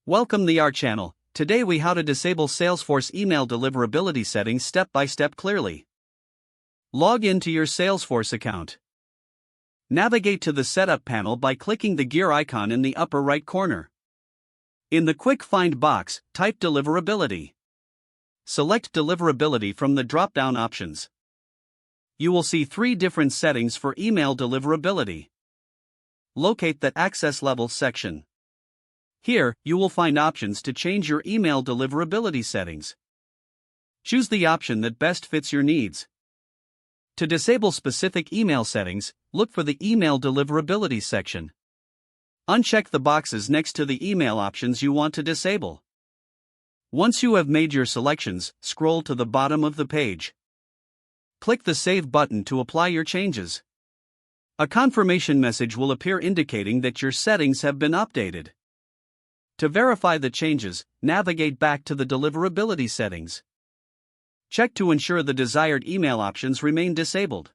Welcome to our channel. Today we how to disable Salesforce email deliverability settings step by step clearly. Log into your Salesforce account. Navigate to the setup panel by clicking the gear icon in the upper right corner. In the quick find box, type deliverability. Select deliverability from the drop-down options. You will see three different settings for email deliverability. Locate the access level section. Here, you will find options to change your email deliverability settings. Choose the option that best fits your needs. To disable specific email settings, look for the Email Deliverability section. Uncheck the boxes next to the email options you want to disable. Once you have made your selections, scroll to the bottom of the page. Click the Save button to apply your changes. A confirmation message will appear indicating that your settings have been updated. To verify the changes, navigate back to the deliverability settings. Check to ensure the desired email options remain disabled.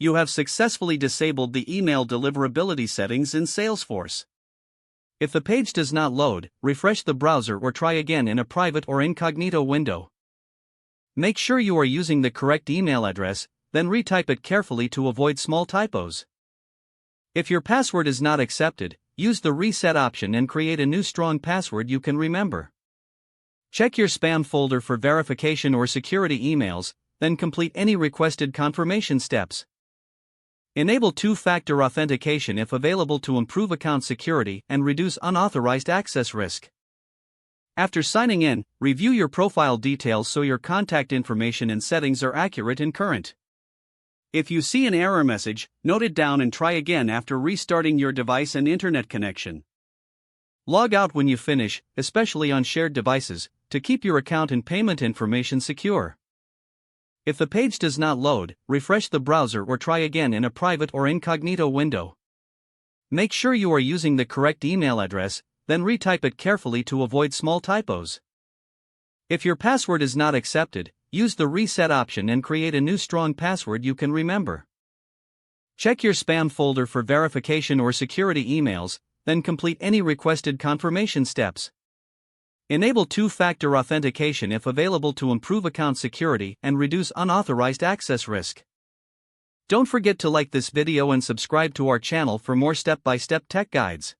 You have successfully disabled the email deliverability settings in Salesforce. If the page does not load, refresh the browser or try again in a private or incognito window. Make sure you are using the correct email address, then retype it carefully to avoid small typos. If your password is not accepted, use the reset option and create a new strong password you can remember. Check your spam folder for verification or security emails, then complete any requested confirmation steps. Enable two-factor authentication if available to improve account security and reduce unauthorized access risk. After signing in, review your profile details so your contact information and settings are accurate and current. If you see an error message, note it down and try again after restarting your device and internet connection. Log out when you finish, especially on shared devices, to keep your account and payment information secure. If the page does not load, refresh the browser or try again in a private or incognito window. Make sure you are using the correct email address, then retype it carefully to avoid small typos. If your password is not accepted, use the reset option and create a new strong password you can remember. Check your spam folder for verification or security emails, then complete any requested confirmation steps. Enable two-factor authentication if available to improve account security and reduce unauthorized access risk. Don't forget to like this video and subscribe to our channel for more step-by-step tech guides.